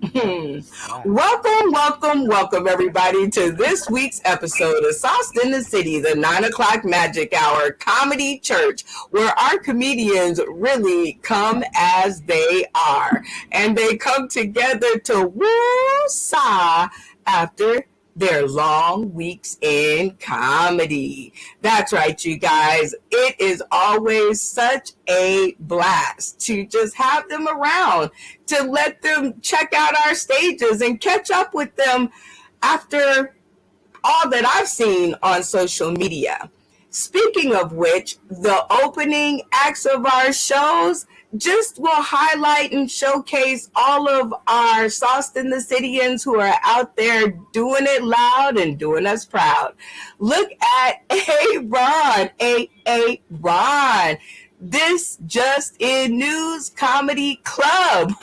Right. Welcome, everybody, to this week's episode of Sauced in the City, the 9 o'clock magic hour comedy church, where our comedians really come as they are. And they come together to woo-saw after their long weeks in comedy. That's right, you guys. It is always such a blast to just have them around, to let them check out our stages and catch up with them after all that I've seen on social media. Speaking of which, the opening acts of our shows just will highlight and showcase all of our Sauced in the Cityans who are out there doing it loud and doing us proud. Look at Ron. This just in news comedy club.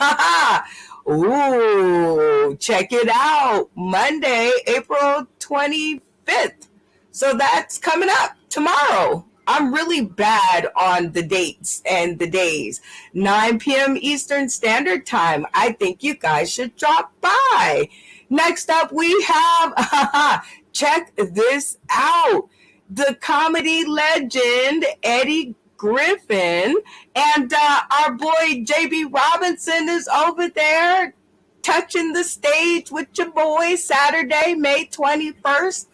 Ooh, check it out. Monday, April 25th. So that's coming up tomorrow. I'm really bad on the dates and the days. 9 p.m. Eastern Standard Time. I think you guys should drop by. Next up, we have, check this out, the comedy legend, Eddie Griffin, and our boy JB Robinson is over there touching the stage with your boy Saturday, May 21st.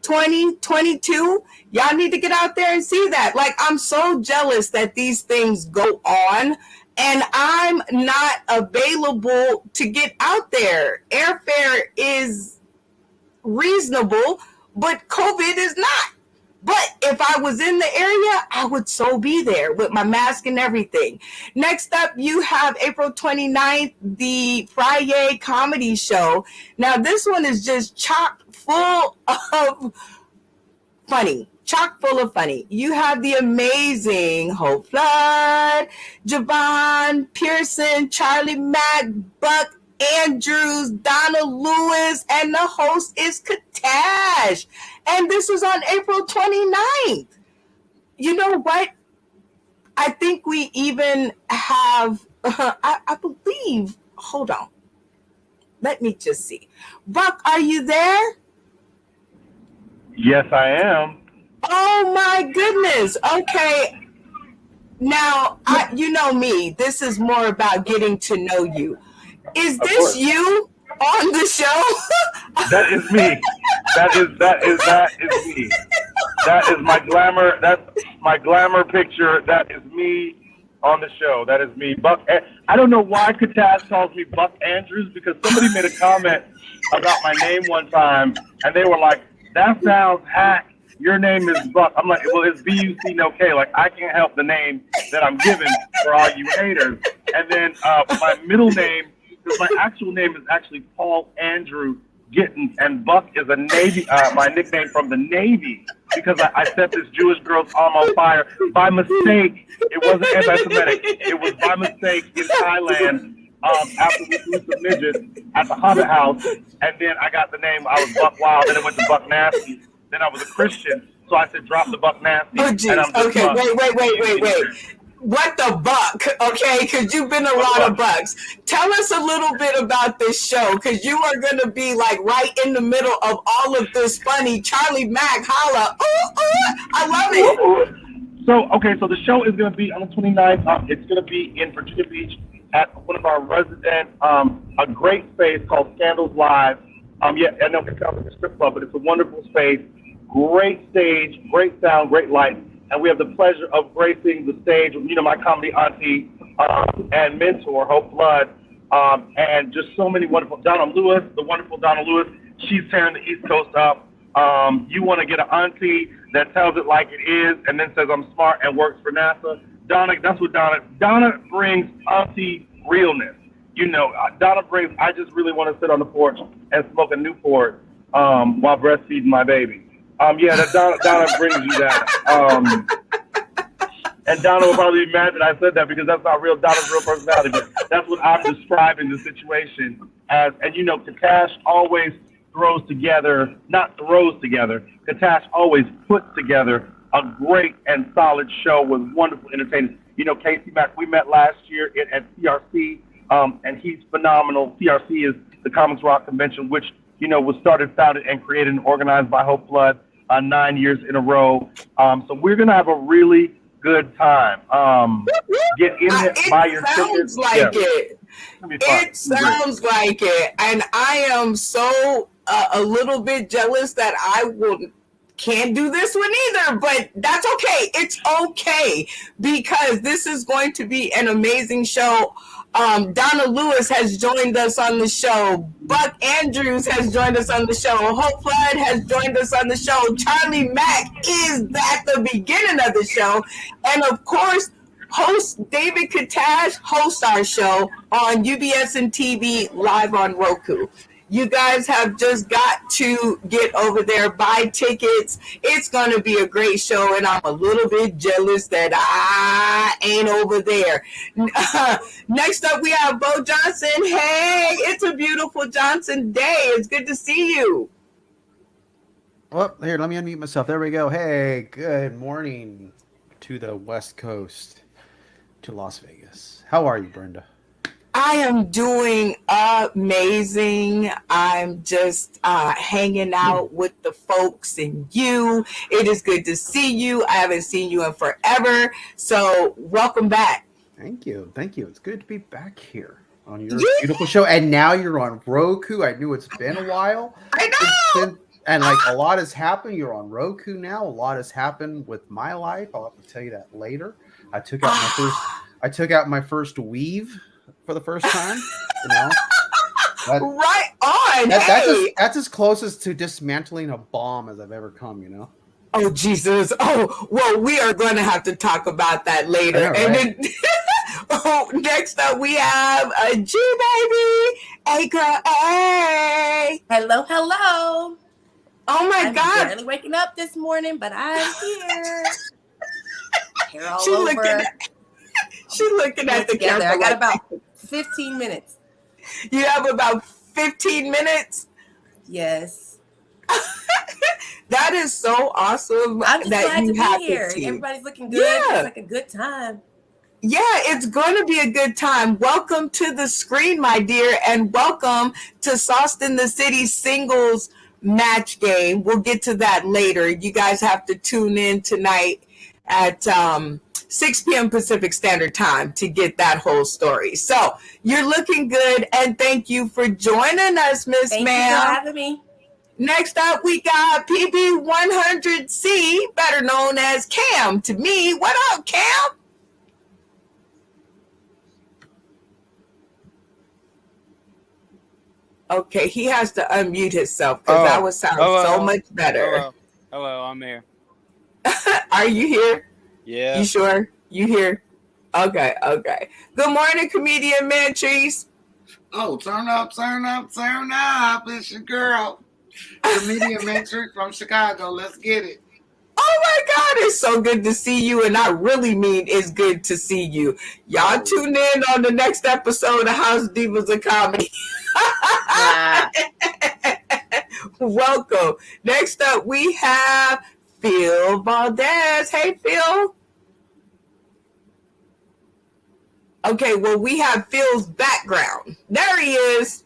2022. Y'all need to get out there and see that. Like, I'm so jealous that these things go on and I'm not available to get out there. Airfare is reasonable, but COVID is not. But if I was in the area, I would so be there with my mask and everything. Next up, you have April 29th, the Friday comedy show. Now, this one is just chock full of funny. Chock full of funny. You have the amazing Hope Flood, Javon Pearson, Charlie Mack, Buck Andrews, Donna Lewis, and the host is Katash. And this is on April 29th. You know what? I think we even have, I believe, hold on. Let me just see. Buck, are you there? Yes, I am. Oh my goodness. Okay. Now, you know me. This is more about getting to know you. Is Of this course. you on the show? That is me. That is me. That is my glamour. That's my glamour picture. That is me on the show. That is me. Buck. I don't know why Kataz calls me Buck Andrews, because somebody made a comment about my name one time, and they were like, "That sounds hack. Your name is Buck." I'm like, "Well, it's B-U-C, no K. Like, I can't help the name that I'm given for all you haters." And then my middle name, because my actual name is actually Paul Andrew Gittins, and Buck is a Navy, my nickname from the Navy, because I set this Jewish girl's arm on fire by mistake. It wasn't anti-Semitic. It was by mistake in Thailand, after we threw some midgets at the Hobbit House, and then I got the name. I was Buck Wild, then it went to Buck Nasty. Then I was a Christian, so I said drop the Buck Nasty. Oh, geez. Okay, wait. What the buck? Okay, because you've been a lot of bucks. Tell us a little bit about this show, because you are going to be like right in the middle of all of this funny Charlie Mack holla. I love it. So the show is going to be on the 29th. It's going to be in Virginia Beach at one of our resident, a great space called Scandals Live. Yeah, I know it sounds like a strip club, but it's a wonderful space. Great stage, great sound, great light. And we have the pleasure of gracing the stage with, my comedy auntie and mentor, Hope Flood, and just so many wonderful, Donna Lewis, the wonderful Donna Lewis. She's tearing the East Coast up. You want to get an auntie that tells it like it is and then says I'm smart and works for NASA. Donna, that's what Donna brings auntie realness. Donna brings, I just really want to sit on the porch and smoke a Newport while breastfeeding my baby. Donna brings you that. And Donna will probably be mad that I said that, because that's not real Donna's real personality. But that's what I'm describing the situation as. And Katash always Katash always puts together a great and solid show with wonderful entertainers. Casey Mack, we met last year at CRC. and he's phenomenal. CRC is the Comics Rock Convention, which was started, founded, and created and organized by Hope Flood 9 years in a row. So we're gonna have a really good time. Get in there, buy your tickets. Sounds like it. It sounds like it, and I am so a little bit jealous that can't do this one either, but that's okay. It's okay because this is going to be an amazing show. Donna Lewis has joined us on the show. Buck Andrews has joined us on the show. Hope Flood has joined us on the show. Charlie Mack is at the beginning of the show. And of course, host David Katash hosts our show on UBS and TV live on Roku. You guys have just got to get over there, buy tickets. It's going to be a great show, and I'm a little bit jealous that I ain't over there. Next up, we have Bo Johnson. Hey, it's a beautiful Johnson day. It's good to see you. Well, here, let me unmute myself. There we go. Hey, good morning to the West Coast, to Las Vegas. How are you, Brenda? I am doing amazing. I'm just hanging out with the folks and you. It is good to see you. I haven't seen you in forever. So welcome back. Thank you. Thank you. It's good to be back here on your beautiful show. And now you're on Roku. I knew it's been a while. I know. And like a lot has happened. You're on Roku now. A lot has happened with my life. I'll have to tell you that later. I took out my first weave for the first time, right on. That's as closest to dismantling a bomb as I've ever come. Oh Jesus! Oh well, we are going to have to talk about that later. Know, and right? then, next up we have a G baby, hey girl, hey. Hello. Oh my God! I'm barely waking up this morning, but I'm here. Hair all She over. looking at the camera. I got about 15 minutes. You have about 15 minutes? Yes. That is so awesome. I'm just that glad you to have be here. 15. Everybody's looking good. Yeah. It's like a good time. Yeah, it's going to be a good time. Welcome to the screen, my dear, and welcome to Sauced in the City singles match game. We'll get to that later. You guys have to tune in tonight at 6 p.m. Pacific Standard Time to get that whole story. So you're looking good, and thank you for joining us, Miss Ma'am. Thank you for having me. Next up, we got PB100C, better known as Cam to me. What up, Cam? Okay, he has to unmute himself because that would sound so much better. Hello, I'm here. Are you here? Yeah. You sure? You here? Okay. Good morning, comedian Mantrice. Oh, turn up. It's your girl, comedian Mantrice from Chicago. Let's get it. Oh my God, it's so good to see you. And I really mean it's good to see you. Y'all tune in on the next episode of House Divas of Comedy. Welcome. Next up, we have Phil Balderas. Hey, Phil. Okay, well, we have Phil's background. There he is.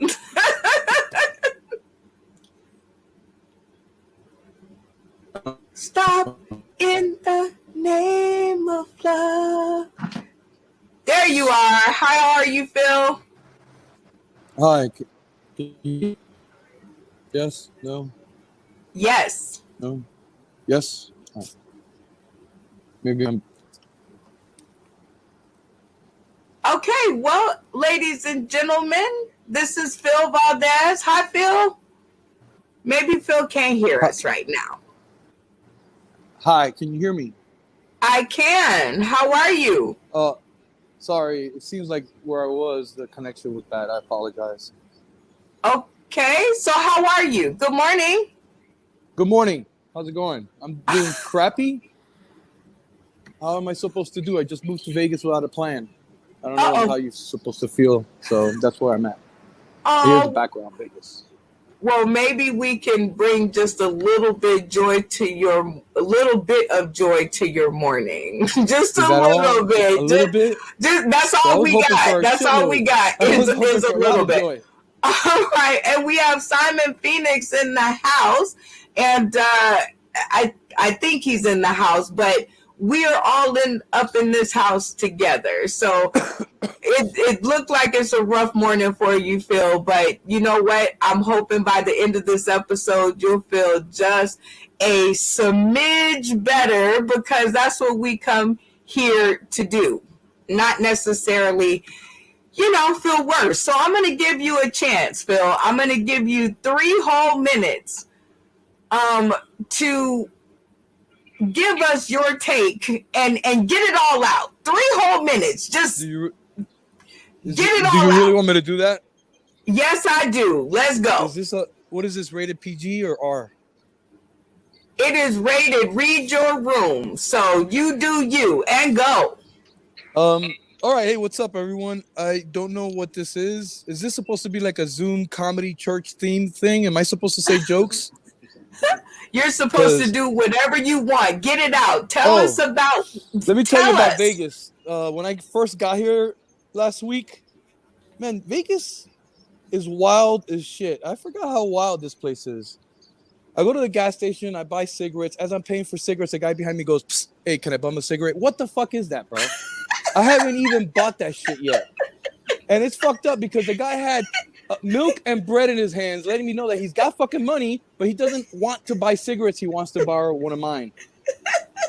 Stop in the name of love. There you are. How are you, Phil? Hi. Yes? No? Yes. No? Yes? Oh. Maybe I'm... Okay, well, ladies and gentlemen, this is Phil Valdez. Hi, Phil. Maybe Phil can't hear us right now. Hi, can you hear me? I can. How are you? Sorry, it seems like where I was, the connection was bad. I apologize. Okay, so how are you? Good morning. Good morning. How's it going? I'm doing crappy. How am I supposed to do? I just moved to Vegas without a plan. I don't know how you're supposed to feel, so that's where I'm at. Here's the background, Vegas. Well, maybe we can bring just a little bit of joy to your morning. Just Is a that little all? bit. A little bit? That's I all was we hoping got. for a That's all we shitload. got I was is hoping a for a lot little of bit. joy. All right, and we have Simon Phoenix in the house, and I think he's in the house, but we are all up in this house together. So it looked like it's a rough morning for you, Phil, but you know what? I'm hoping by the end of this episode you'll feel just a smidge better, because that's what we come here to do. Not necessarily, feel worse. So I'm going to give you a chance, Phil. I'm going to give you 3 whole minutes to give us your take and get it all out. 3 whole minutes. Just get it all out. Do you really want me to do that? Yes, I do. Let's go. What is this, rated PG or R? It is rated Read Your Room. So you do you and go. All right, hey, what's up, everyone? I don't know what this is. Is this supposed to be like a Zoom comedy church theme thing? Am I supposed to say jokes? You're supposed to do whatever you want. Get it out. Tell us about. Let me tell you about Vegas. When I first got here last week, man, Vegas is wild as shit. I forgot how wild this place is. I go to the gas station, I buy cigarettes. As I'm paying for cigarettes, the guy behind me goes, "Psst, hey, can I bum a cigarette?" What the fuck is that, bro? I haven't even bought that shit yet. And it's fucked up because the guy had milk and bread in his hands, letting me know that he's got fucking money, but he doesn't want to buy cigarettes. He wants to borrow one of mine.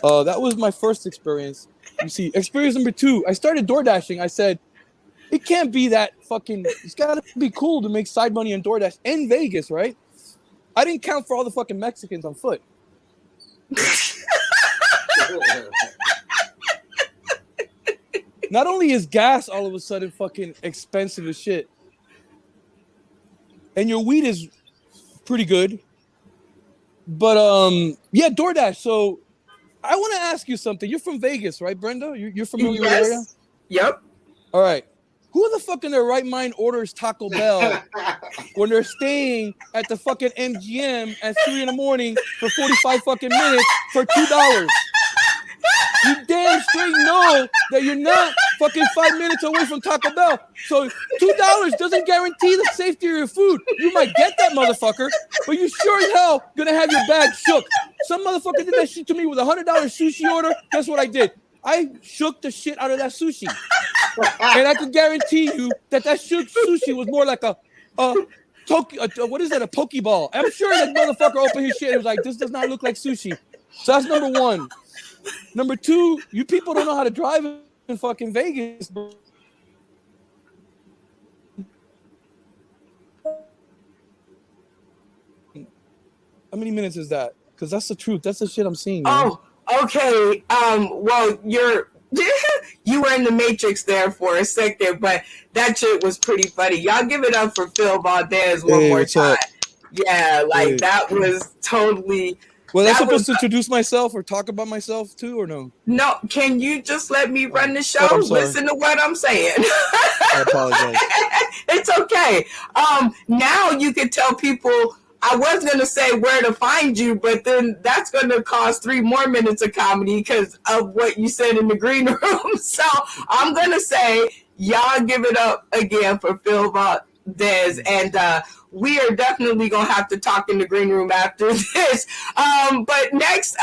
That was my first experience. You see, experience number 2, I started DoorDashing. I said, it can't be that fucking, it's got to be cool to make side money on DoorDash in Vegas, right? I didn't count for all the fucking Mexicans on foot. Not only is gas all of a sudden fucking expensive as shit, and your weed is pretty good, but yeah, DoorDash. So I want to ask you something. You're from Vegas, right, Brenda? You're familiar with the area? Yep. All right. Who the fuck in their right mind orders Taco Bell when they're staying at the fucking MGM at 3 a.m. for 45 fucking minutes for $2? You damn straight know that you're not fucking 5 minutes away from Taco Bell. So $2 doesn't guarantee the safety of your food. You might get that motherfucker, but you sure as hell gonna have your bag shook. Some motherfucker did that shit to me with a $100 sushi order. Guess what I did? I shook the shit out of that sushi. And I can guarantee you that shook sushi was more like a what is that, a Pokeball. I'm sure that motherfucker opened his shit and was like, this does not look like sushi. So that's number 1. Number 2, you people don't know how to drive in fucking Vegas, bro. How many minutes is that? Because that's the truth. That's the shit I'm seeing. Man. Oh, okay. Well, you were in the Matrix there for a second, but that shit was pretty funny. Y'all give it up for Phil Balderas one more time. Yeah, that was totally. Was I supposed to introduce myself or talk about myself too, or no? No, can you just let me run the show? Listen to what I'm saying. I apologize. It's okay. Now you can tell people. I was going to say where to find you, but then that's going to cost 3 more minutes of comedy because of what you said in the green room. So I'm going to say, y'all give it up again for Phil Valdez. And we are definitely going to have to talk in the green room after this. But next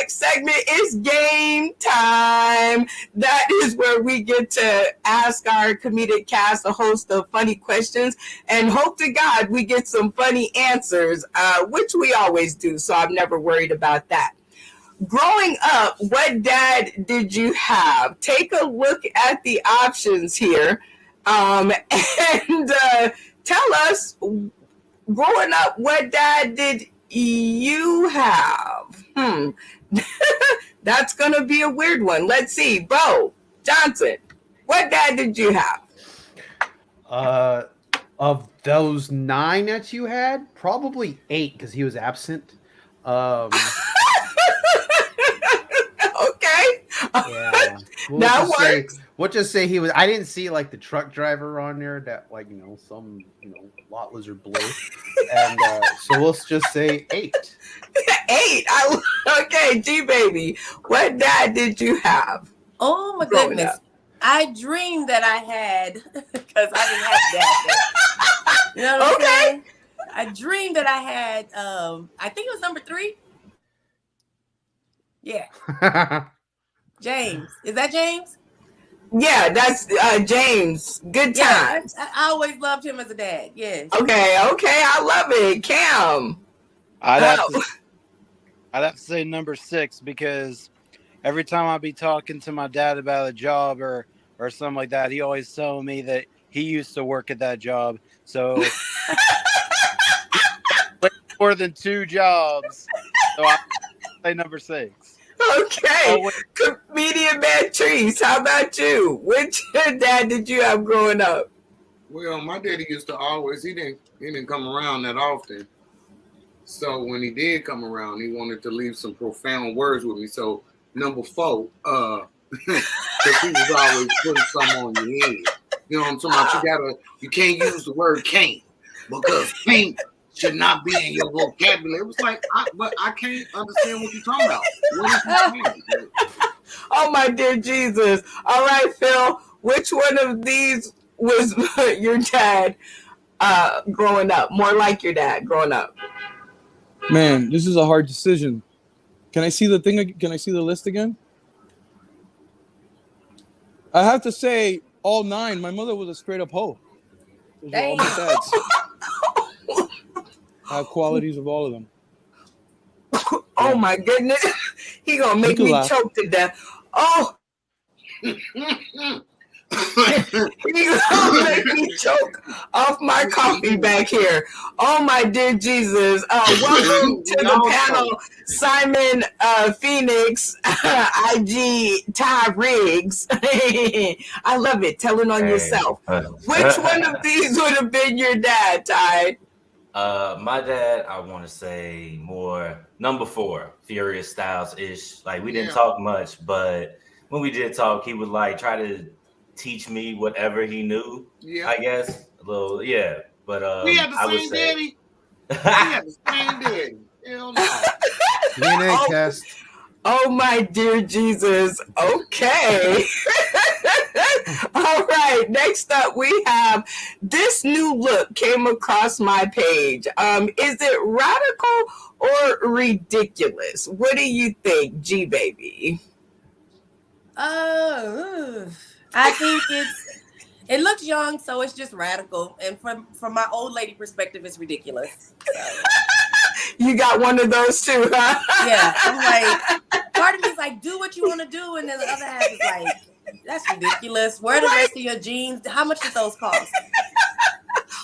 segment is game time. That is where we get to ask our comedic cast a host of funny questions and hope to God we get some funny answers, which we always do. So I'm never worried about that. Growing up, what dad did you have? Take a look at the options here and tell us, growing up, what dad did you have? That's going to be a weird one. Let's see. Bo Johnson, what dad did you have? Of those 9 that you had, probably 8 because he was absent. Okay. Okay. Yeah. That works. We'll just say he was. I didn't see like the truck driver on there that some lot lizard blue, and so we'll just say 8. 8. Okay, G baby. What dad did you have? Oh my growing goodness. up? I dreamed that I had, because I didn't have that. You know what I'm saying? I dreamed that I had, I think it was number 3. Yeah. James. Is that James? Yeah, that's James. Good times. Yeah, I always loved him as a dad. Yes. Okay, I love it. Cam. I'd have to say number 6, because every time I'd be talking to my dad about a job or something like that, he always told me that he used to work at that job. So more than 2 jobs. So I'd say number 6. Okay. Comedian Patrice, how about you? Which dad did you have growing up? Well, my daddy used to always, he didn't come around that often. So when he did come around, he wanted to leave some profound words with me. So number 4, because he was always putting something on your head. You know what I'm talking about? You can't use the word can't, because can't should not be in your vocabulary. It was like, but I can't understand what you're talking about. What is you saying? Oh my dear Jesus. All right, Phil, which one of these was your dad growing up? More like your dad growing up? Man, this is a hard decision. Can I see the thing? Can I see the list again? I have to say, all 9. My mother was a straight up hoe. Those are all my dads. I have qualities of all of them. Oh my goodness. He gonna make me choke to death. Oh. He gonna make me choke off my coffee back here. Oh my dear Jesus. Welcome to the panel, Simon Phoenix, IG Ty Riggs. I love it. Telling on yourself. Which one of these would have been your dad, Ty? My dad, I want to say more number 4, Furious Styles-ish. Like, we didn't talk much, but when we did talk, he would like try to teach me whatever he knew. Yeah, I guess a little. But we had the same daddy. We had the same daddy. Hell no. DNA test. Oh my dear Jesus. Okay. All right. Next up, we have this new look came across my page. Is it radical or ridiculous? What do you think, G baby? I think it looks young, so it's just radical. And from my old lady perspective, it's ridiculous. So. You got one of those too, huh? Yeah. I'm like, part of me is like, do what you want to do, and then the other half is like, that's ridiculous. Where are the rest of your jeans? How much did those cost?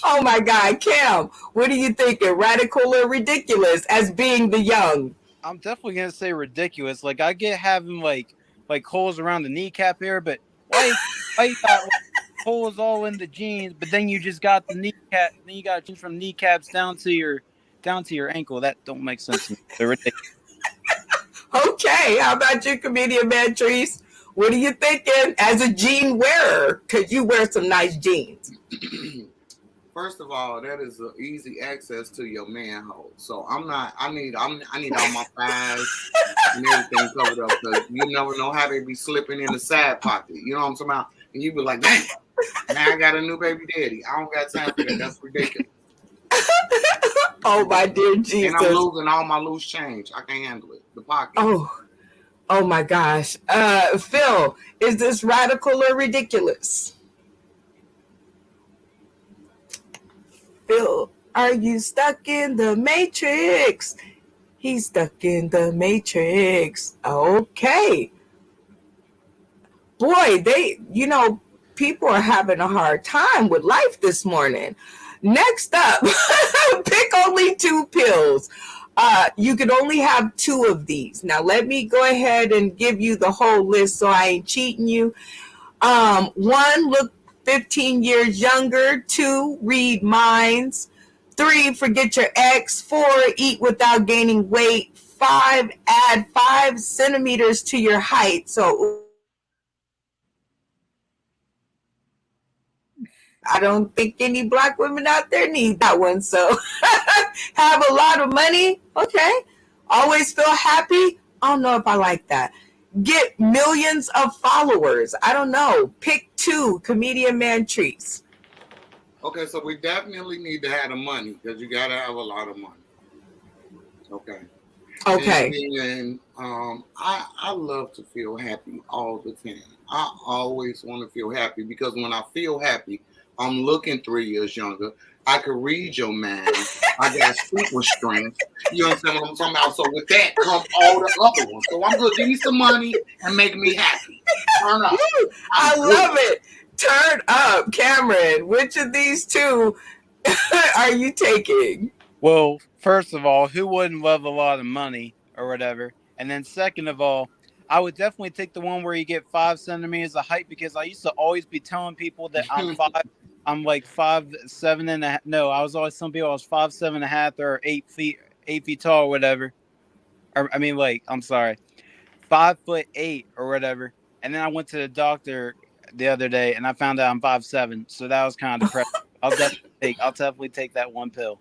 Oh my God, Cam, what do you think? Radical or ridiculous as being the young? I'm definitely gonna say ridiculous. Like, I get having like holes around the kneecap here, but why you got holes all in the jeans, but then you just got the kneecap, then you got jeans from kneecaps down to your ankle. That don't make sense to me. They're ridiculous. Okay, how about you, comedian Patrice? What are you thinking as a jean wearer? Because you wear some nice jeans. First of all, that is an easy access to your manhole. So I need all my thighs and everything covered up, because you never know how they be slipping in the side pocket. You know what I'm talking about? And you be like, damn, now I got a new baby daddy. I don't got time for that. That's ridiculous. Oh my dear Jesus. And I'm losing all my loose change. I can't handle it. The pocket. Oh my gosh. Phil, is this radical or ridiculous? Phil, are you stuck in the matrix? He's stuck in the matrix. Okay. Boy, people are having a hard time with life this morning. Next up, pick only 2 pills. You could only have 2 of these. Now, let me go ahead and give you the whole list so I ain't cheating you. 1, look 15 years younger. 2, read minds. 3, forget your ex. 4, eat without gaining weight. add 5 centimeters to your height. So I don't think any black women out there need that one. So have a lot of money. Okay. Always feel happy. I don't know if I like that. Get millions of followers. I don't know. Pick 2. Comedian Mantrice. Okay, so we definitely need to have the money because you gotta have a lot of money. Okay. Okay. And I love to feel happy all the time. I always want to feel happy because when I feel happy, I'm looking 3 years younger. I can read your mind. I got super strength. You understand what I'm talking about? So with that come all the other ones. So I'm good. Give me some money and make me happy. Turn up. I love it. Turn up, Cameron. Which of these 2 are you taking? Well, first of all, who wouldn't love a lot of money or whatever? And then second of all, I would definitely take the one where you get 5 centimeters of height because I used to always be telling people that I'm like 5'7.5". No, I was always telling people I was 5'7.5" or 8 feet tall or whatever. Or I mean, like, I'm sorry, 5'8" or whatever. And then I went to the doctor the other day and I found out I'm 5'7". So that was kind of depressing. I'll definitely take that one pill.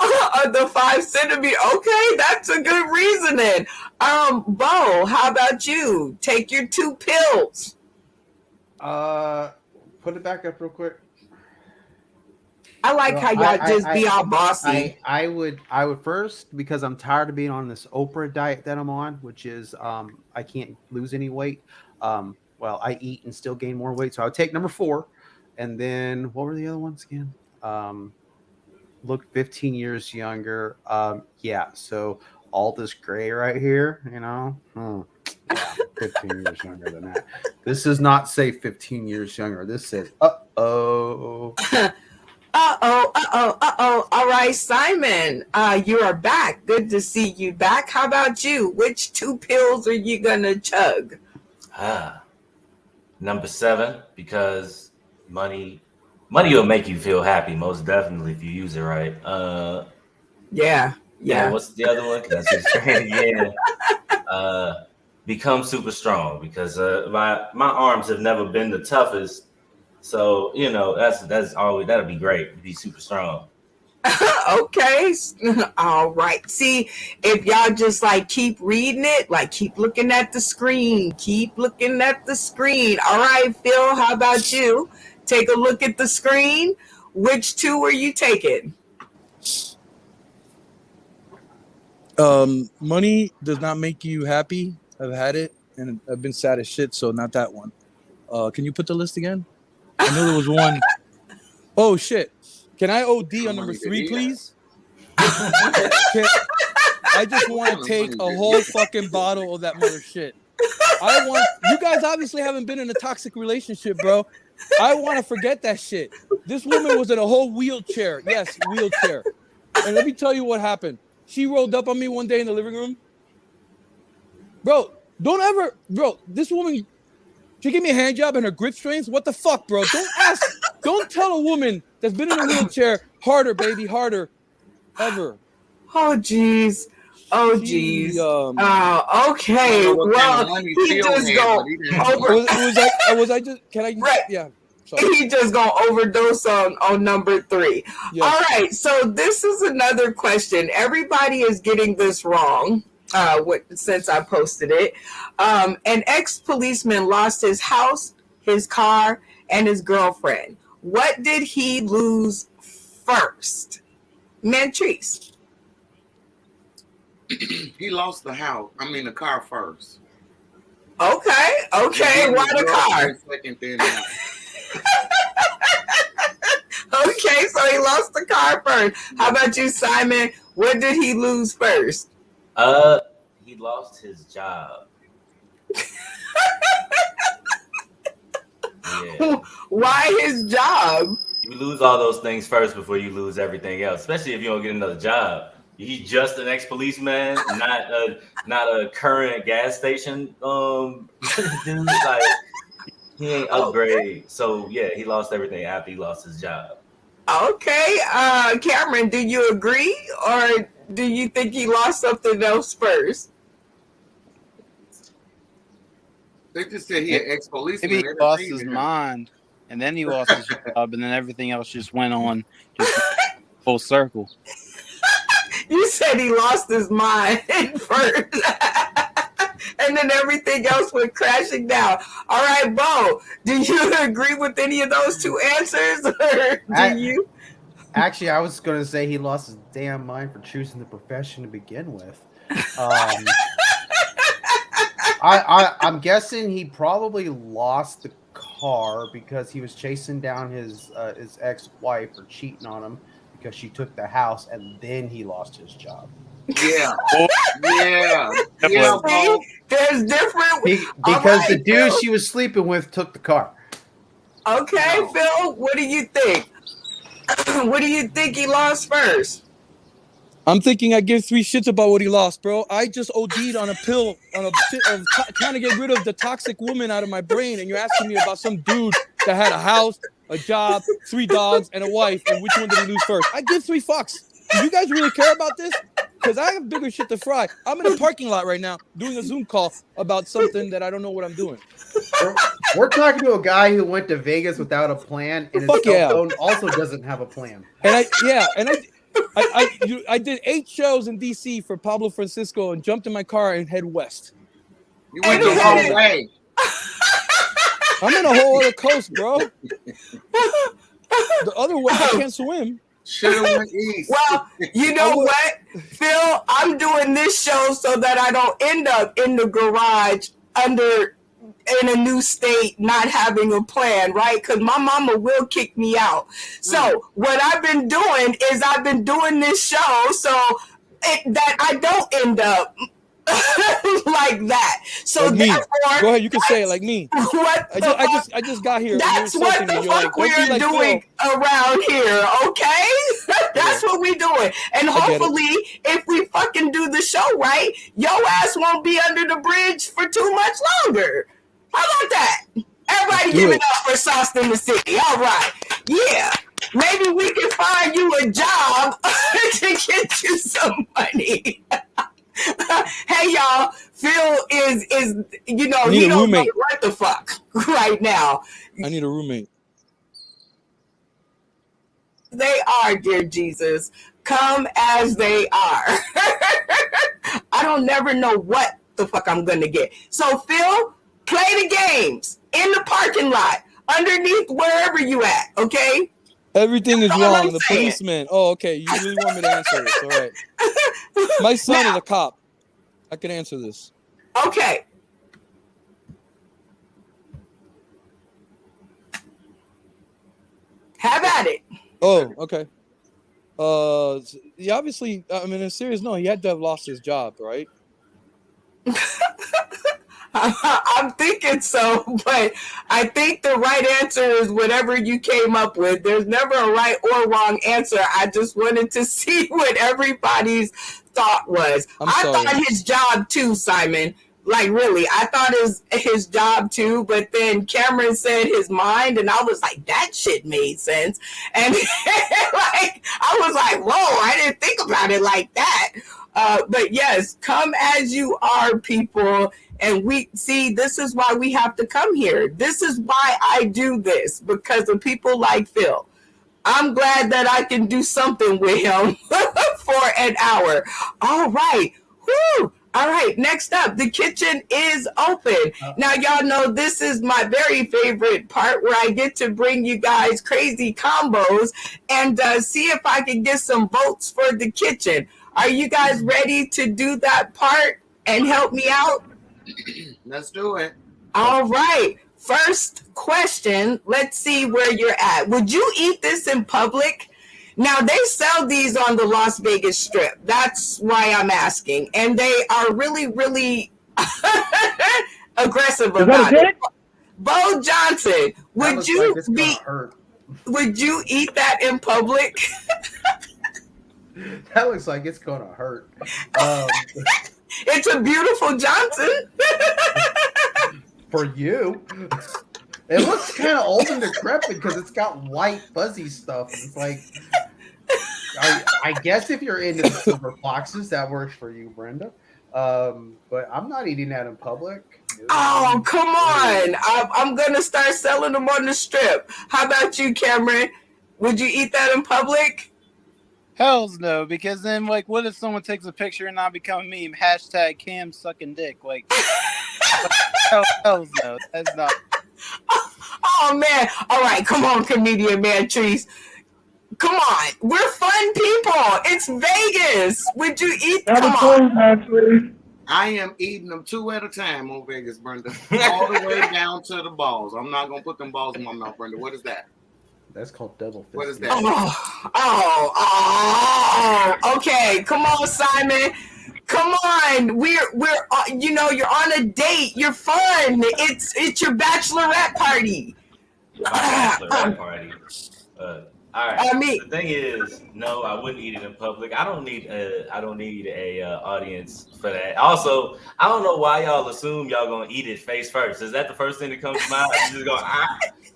The 5 centimeter. Okay, that's a good reasoning. Bo, how about you? Take your 2 pills. Put it back up real quick. I like how y'all be all bossy. I would first, because I'm tired of being on this Oprah diet that I'm on, which is I can't lose any weight. Well, I eat and still gain more weight, so I would take number 4, and then what were the other ones again? Look 15 years younger. Yeah, so all this gray right here, you know, yeah, 15 years younger than that. This does not say 15 years younger. This says uh-oh. All right, Simon, you are back. Good to see you back. How about you? Which 2 pills are you gonna chug? Number 7, because money will make you feel happy, most definitely, if you use it right. Yeah. What's the other one? Can I see the screen again? Become super strong, because my arms have never been the toughest. So, you know, that's always, that'll be great to be super strong. Okay. All right. See, if y'all just like keep reading it, like keep looking at the screen, All right, Phil, how about you? Take a look at the screen. Which 2 are you taking? Money does not make you happy. I've had it and I've been sad as shit, so not that one. Can you put the list again? I know there was one. Oh shit. Can I OD on number 3, please? I just want to take a whole fucking bottle of that mother shit. You guys obviously haven't been in a toxic relationship, bro. I want to forget that shit. This woman was in a whole wheelchair. Yes, wheelchair. And let me tell you what happened. She rolled up on me one day in the living room. Bro, this woman, she gave me a hand job and her grip strains. What the fuck, bro? Don't tell a woman that's been in a wheelchair, harder, baby, harder, ever. Oh, jeez. Okay. Well, he just go over. Yeah. He just gonna overdose on number 3. Yes. All right. So this is another question. Everybody is getting this wrong. Since I posted it, an ex-policeman lost his house, his car, and his girlfriend. What did he lose first? Mantrice. He lost the car first. Okay. Why the car? Second, then Okay, so he lost the car first. How about you, Simon? What did he lose first? He lost his job. Yeah. Why his job? You lose all those things first before you lose everything else, especially if you don't get another job. He's just an ex-policeman, not a current gas station dude. Like, he ain't upgrade. So yeah, he lost everything after he lost his job. Okay, Cameron, do you agree or do you think he lost something else first? They just said he an ex-policeman. Maybe They he didn't lost say his anything. mind, and then he lost his job, and then everything else just went on, just full circle. You said he lost his mind first. And then everything else went crashing down. All right, Bo, do you agree with any of those two answers? Or do you? Actually, I was going to say he lost his damn mind for choosing the profession to begin with. I'm guessing he probably lost the car because he was chasing down his ex-wife for cheating on him because she took the house, and then he lost his job. Yeah, See, there's different. Because the dude she was sleeping with took the car. Okay, No. Phil, what do you think? What do you think he lost first? I'm thinking I give 3 shits about what he lost, bro. I just OD'd on a pill on a shit of trying to get rid of the toxic woman out of my brain, and you're asking me about some dude that had a house, a job, 3 dogs, and a wife, and which one did he lose first? I give 3 fucks. Do you guys really care about this? Because I have bigger shit to fry. I'm in a parking lot right now doing a Zoom call about something that I don't know what I'm doing. We're talking to a guy who went to Vegas without a plan, and his cell phone also doesn't have a plan. And I did 8 shows in DC for Pablo Francisco and jumped in my car and head west. You went the wrong way. I'm in a whole other coast, bro. The other way, I can't swim. Should have went east. Well, you know what, Phil? I'm doing this show so that I don't end up in the garage in a new state, not having a plan, right? Because my mama will kick me out. So what I've been doing is I've been doing this show so that I don't end up like that. So like therefore, go ahead, you can say it like me. What I just got here. That's what the fuck we're doing around here, okay? That's what we're doing. And hopefully, if we fucking do the show right, your ass won't be under the bridge for too much longer. How about that? Everybody give it up for Sauce in the City. All right. Yeah. Maybe we can find you a job to get you some money. Hey y'all, Phil is he don't know what the fuck right now. I need a roommate. They are, dear Jesus. Come as they are. I don't never know what the fuck I'm gonna get. So Phil, play the games in the parking lot, underneath wherever you at, okay? Everything is wrong. The policeman. Oh, okay. You really want me to answer this? All right. My son is a cop. I can answer this. Okay. Have at it. Oh, okay. He obviously, I mean, in serious, no, he had to have lost his job, right? I'm thinking so, but I think the right answer is whatever you came up with. There's never a right or wrong answer. I just wanted to see what everybody's thought was. I thought his job too, Simon. Like really, I thought his job too, but then Cameron said his mind, and I was like, that shit made sense. And like I was like, whoa, I didn't think about it like that. But yes, come as you are, people. And we see, this is why we have to come here. This is why I do this, because of people like Phil. I'm glad that I can do something with him for an hour. All right. Whew. All right. Next up, the kitchen is open. Now, y'all know this is my very favorite part where I get to bring you guys crazy combos and see if I can get some votes for the kitchen. Are you guys ready to do that part and help me out? Let's do it. All right. First question. Let's see where you're at. Would you eat this in public? Now, they sell these on the Las Vegas Strip. That's why I'm asking. And they are really, really aggressive about it. Bo Johnson, would you eat that in public? That looks like it's going to hurt. It's a beautiful Johnson. For you. It looks kind of old and decrepit because it's got white fuzzy stuff. It's like, I guess if you're into the silver foxes, that works for you, Brenda. But I'm not eating that in public. Oh, come on. I'm going to start selling them on the strip. How about you, Cameron? Would you eat that in public? Hells no, because then like, what if someone takes a picture and I become a meme? Hashtag Cam sucking dick. Like, hells no, that's not. Oh man! All right, come on, comedian man trees. Come on, we're fun people. It's Vegas. Would you eat? Come on. I am eating them 2 at a time on Vegas, Brenda. All the way down to the balls. I'm not gonna put them balls in my mouth, Brenda. What is that? That's called double fist. What is that? Okay. Come on, Simon. Come on. We're you're on a date. You're fun. It's your bachelorette party. Bachelorette party. All right. I mean, the thing is, no, I wouldn't eat it in public. I don't need a audience for that. Also, I don't know why y'all assume y'all gonna eat it face first. Is that the first thing that comes to mind? You just go,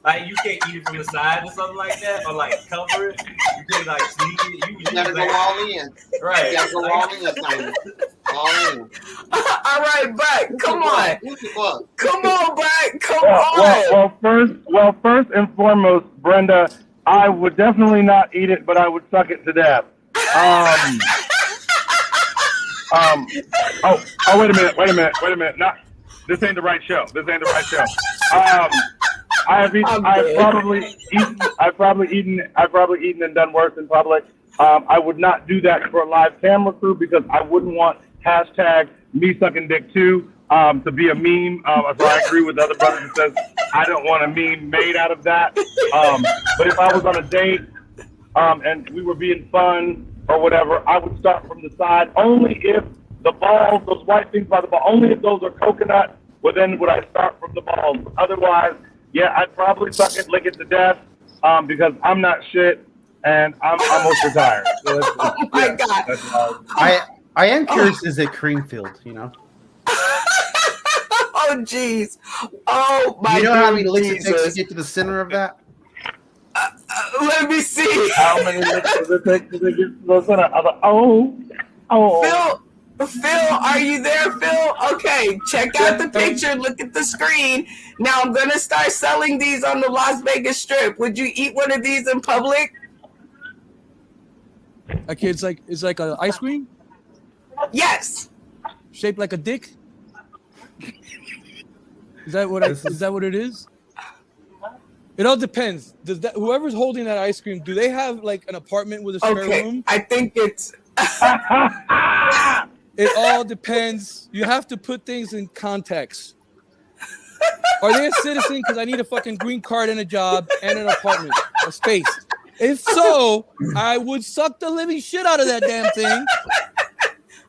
like you can't eat it from the side or something like that, or like cover it. You can't like sneak it. You gotta go all in. Right. You gotta go all in, Simon. All in. All right, Buck. Come on. Come on, Buck. Come on. Well, first and foremost, Brenda, I would definitely not eat it, but I would suck it to death. Wait a minute. This ain't the right show. I've probably eaten and done worse in public. I would not do that for a live camera crew because I wouldn't want hashtag me sucking dick too to be a meme. So I agree with the other brother that says I don't want a meme made out of that. But if I was on a date and we were being fun or whatever, I would start from the side only if the balls, those white things by the ball, only if those are coconut. Well, then would I start from the balls? Otherwise, yeah, I'd probably suck it, lick it to death because I'm not shit and I'm almost retired. So oh my God. I am curious, is it cream filled, you know? Oh, jeez. Oh, my God. You know how many licks it takes to get to the center of that? Let me see. How many licks does it take to get to the center? Phil, are you there, Phil? Okay, check out the picture. Look at the screen. Now I'm going to start selling these on the Las Vegas Strip. Would you eat one of these in public? Okay, it's like an ice cream? Yes. Shaped like a dick? Is that what it is? It all depends. Whoever's holding that ice cream, do they have like an apartment with a spare room? I think it's It all depends. You have to put things in context. Are they a citizen? Because I need a fucking green card and a job and an apartment, a space. If so, I would suck the living shit out of that damn thing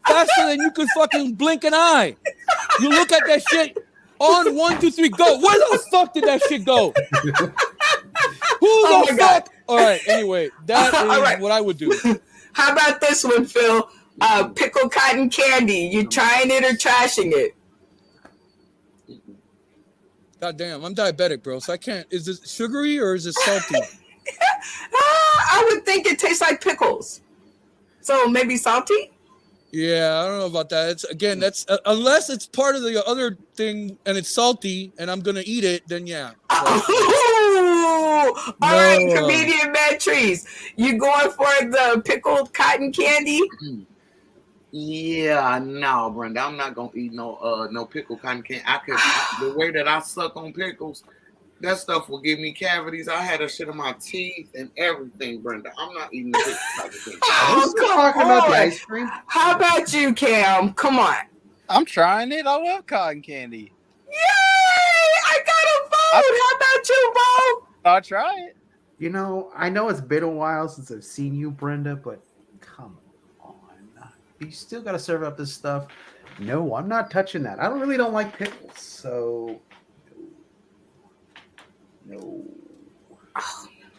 faster than you could fucking blink an eye. You look at that shit on 1, 2, 3, go. Where the fuck did that shit go? Who the fuck? God. All right. Anyway, that is what I would do. How about this one, Phil? Pickled cotton candy. You trying it or trashing it? God damn, I'm diabetic, bro. So I can't. Is this sugary or is it salty? I would think it tastes like pickles. So maybe salty? Yeah, I don't know about that. That's unless it's part of the other thing and it's salty and I'm gonna eat it, then yeah. All right, comedian Mad Trees. You going for the pickled cotton candy? Yeah, no, Brenda. I'm not gonna eat no pickled cotton candy. The way that I suck on pickles, that stuff will give me cavities. I had a shit in my teeth and everything, Brenda. I'm not eating the pickled cotton candy. Oh, talking about the ice cream. How about you, Cam? Come on. I'm trying it. I love cotton candy. Yay! I got a vote. How about you, Bo? I'll try it. You know, I know it's been a while since I've seen you, Brenda, but come on. You still got to serve up this stuff. No, I'm not touching that. I really don't like pickles, so no.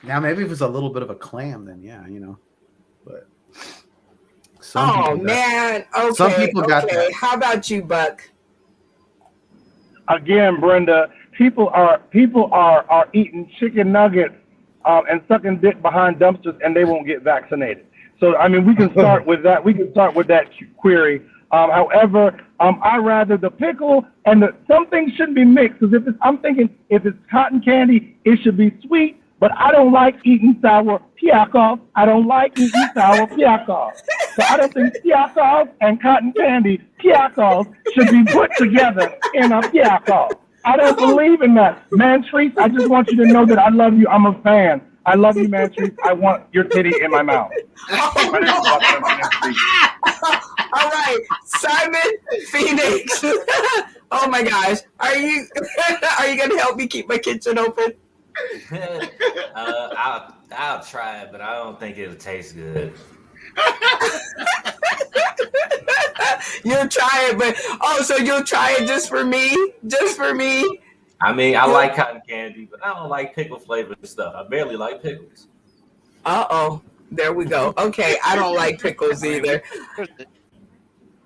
Now, maybe if it's a little bit of a clam, then yeah, you know. But man. Okay. Some people got that. How about you, Buck? Again, Brenda, people are eating chicken nuggets and sucking dick behind dumpsters, and they won't get vaccinated. So I mean, we can start with that. We can start with that query. However, I rather the pickle and some things shouldn't be mixed because I'm thinking if it's cotton candy, it should be sweet. But I don't like eating sour piakos. I don't like eating sour piakos. So I don't think piakos and cotton candy piakos should be put together in a piakos. I don't believe in that. Mantrice, I just want you to know that I love you. I'm a fan. I love you, Mantrice. I want your titty in my mouth. My name is All right, Simon Phoenix. Oh my gosh, are you gonna help me keep my kitchen open? I'll try it, but I don't think it'll taste good. You'll try it, but so you'll try it just for me? Just for me? I mean, I like cotton candy, but I don't like pickle flavored stuff. I barely like pickles. There we go. Okay, I don't like pickles either.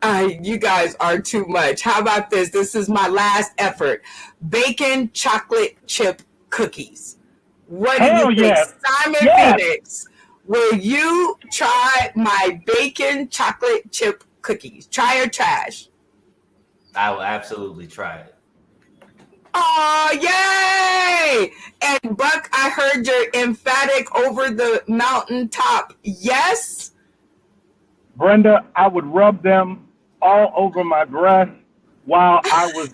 You guys are too much. How about this? This is my last effort. Bacon chocolate chip cookies. What do you think? Simon Phoenix, will you try my bacon chocolate chip cookies? Try or trash? I will absolutely try it. Oh, yay! And Buck, I heard your emphatic over the mountaintop. Yes? Brenda, I would rub them all over my breast while I was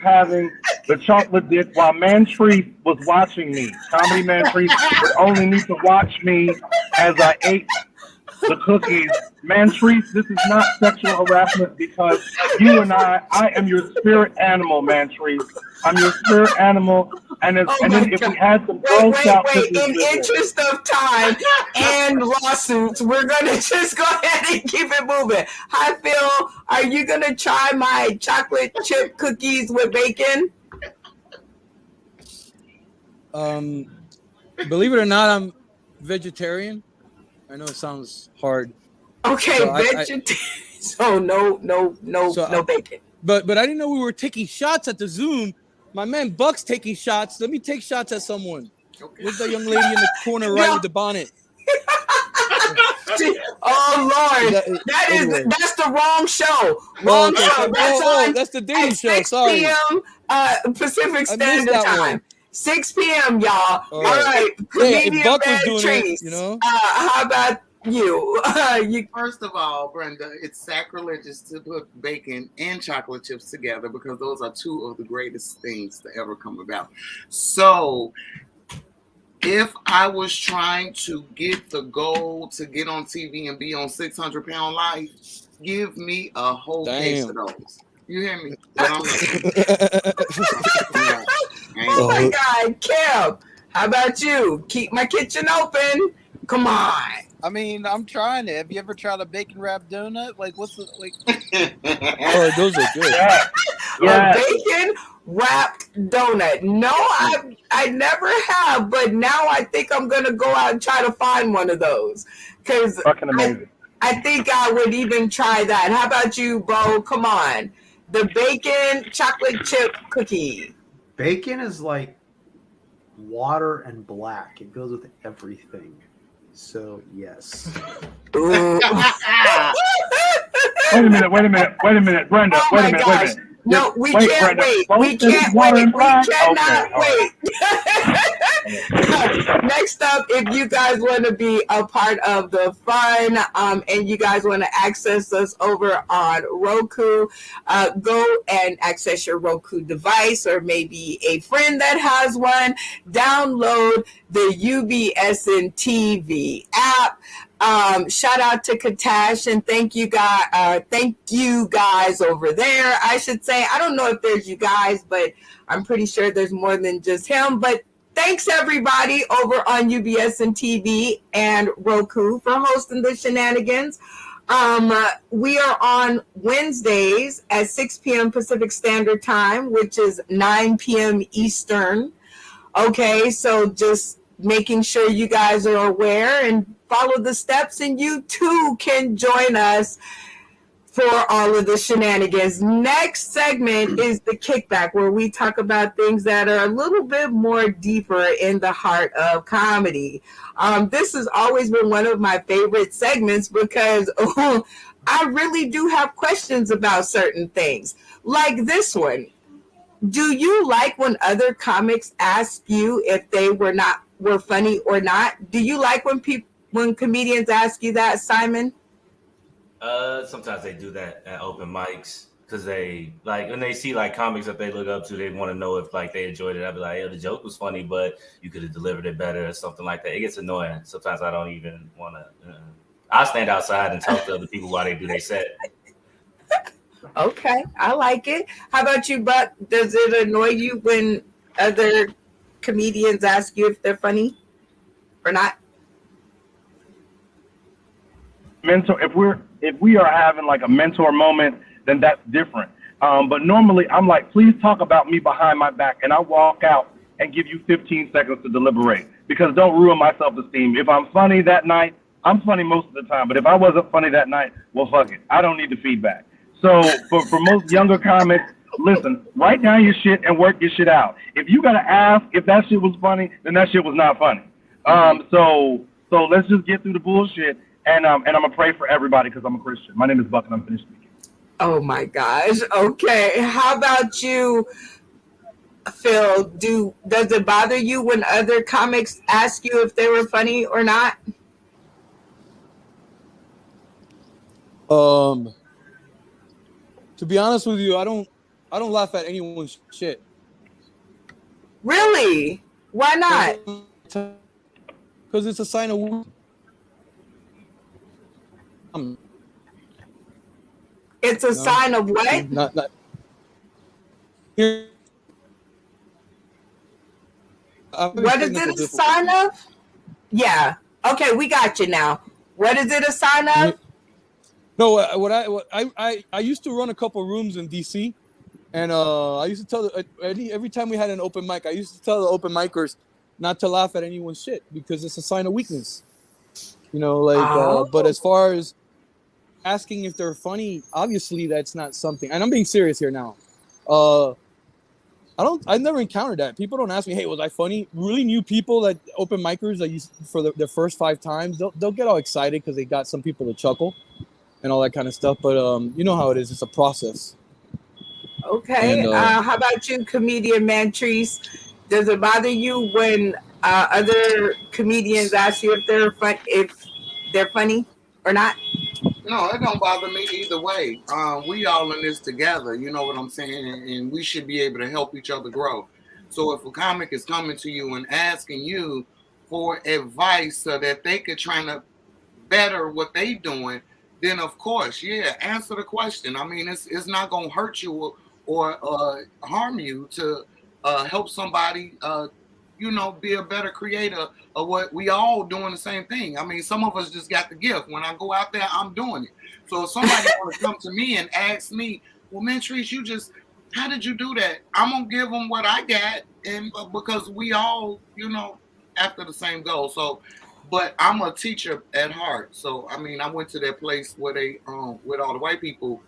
having the chocolate dip while Mantrice was watching me. Comedy Mantrice would only need to watch me as I ate the cookies. Mantrice, this is not sexual harassment because you and I am your spirit animal, Mantrice. I'm your spirit animal. And then if we had some gross out cookies. In interest of time and lawsuits, we're going to just go ahead and keep it moving. Hi, Phil. Are you going to try my chocolate chip cookies with bacon? Believe it or not, I'm vegetarian. I know it sounds hard. Okay, so vegetarian. So no bacon. But I didn't know we were taking shots at the Zoom. My man Buck's taking shots. Let me take shots at someone. Okay. Where's the young lady in the corner with the bonnet? Oh Lord, that's the wrong show. Wrong show. That's the dating show. Sorry. 6 p.m. Pacific Standard Time. 6 p.m. y'all. All right. If Buck was doing it, how about you? First of all, Brenda, it's sacrilegious to put bacon and chocolate chips together because those are two of the greatest things to ever come about. So if I was trying to get the goal to get on TV and be on 600 Pound Life, give me a whole case of those. You hear me? Oh my God, Kev, how about you? Keep my kitchen open. Come on. I mean, I'm trying it. Have you ever tried a bacon wrapped donut? Like, what's the like? Oh, those are good. A bacon wrapped donut. No, I never have, but now I think I'm gonna go out and try to find one of those because I think I would even try that. How about you, Bo? Come on, the bacon chocolate chip cookie. Bacon is like water and black. It goes with everything. So yes. Wait a minute, Brenda. Oh wait a minute. No, we can't wait. We can't wait. We cannot wait. Next up, if you guys want to be a part of the fun and you guys want to access us over on Roku, go and access your Roku device or maybe a friend that has one. Download the UBSN TV app. Shout out to Katash and thank you guys over there. I should say, I don't know if there's you guys, but I'm pretty sure there's more than just him. But thanks everybody over on UBSN TV and Roku for hosting the shenanigans. We are on Wednesdays at 6 p.m. Pacific Standard Time, which is 9 p.m. Eastern. Okay, so just making sure you guys are aware and follow the steps, and you too can join us for all of the shenanigans. Next segment is the kickback, where we talk about things that are a little bit more deeper in the heart of comedy. This has always been one of my favorite segments because I really do have questions about certain things, like this one. Do you like when other comics ask you if they were funny or not? Do you like when comedians ask you that, Simon? Sometimes they do that at open mics because they like when they see like comics that they look up to, they want to know if like they enjoyed it. I'd be like, "Yo, the joke was funny, but you could have delivered it better," or something like that. It gets annoying. Sometimes I don't even want to. I stand outside and talk to other people while they do their set. Okay, I like it. How about you, Buck? Does it annoy you when other comedians ask you if they're funny or not? Mentor, if we are having like a mentor moment, then that's different. But normally I'm like, please talk about me behind my back, and I walk out and give you 15 seconds to deliberate, because don't ruin my self-esteem. If I'm funny that night, I'm funny most of the time, but if I wasn't funny that night, well, fuck it. I don't need the feedback. So for most younger comics, listen, write down your shit and work your shit out. If you gotta ask if that shit was funny, then that shit was not funny. So let's just get through the bullshit, and I'm gonna pray for everybody because I'm a Christian. My name is Buck, and I'm finished speaking. Oh my gosh. Okay. How about you, Phil? Does it bother you when other comics ask you if they were funny or not? To be honest with you, I don't laugh at anyone's shit. Really? Why not? Because it's a sign of It's a sign of what? Not. What is it a sign of? Yeah. Okay, we got you now. What is it a sign of? No, I used to run a couple rooms in DC, and I used to tell every time we had an open mic, I used to tell the open micers not to laugh at anyone's shit because it's a sign of weakness. You know, like. But as far as asking if they're funny, obviously that's not something. And I'm being serious here now. I've never encountered that. People don't ask me, "Hey, was I funny?" Really new people that open micers that use for their first 5 times, they'll get all excited because they got some people to chuckle and all that kind of stuff. But you know how it is. It's a process. Okay. And, how about you, comedian Mantrice? Does it bother you when other comedians ask you if they're funny or not? No, it don't bother me either way. We all in this together, you know what I'm saying? And we should be able to help each other grow. So if a comic is coming to you and asking you for advice so that they could try to better what they doing, then of course, yeah, answer the question. I mean, it's not gonna hurt you or harm you to help somebody be a better creator of what we all doing the same thing. I mean, some of us just got the gift. When I go out there, I'm doing it. So if somebody want to come to me and ask me, well, Mentrice, how did you do that? I'm going to give them what I got, and because we all, after the same goal. So, but I'm a teacher at heart. So, I mean, I went to that place where they, with all the white people,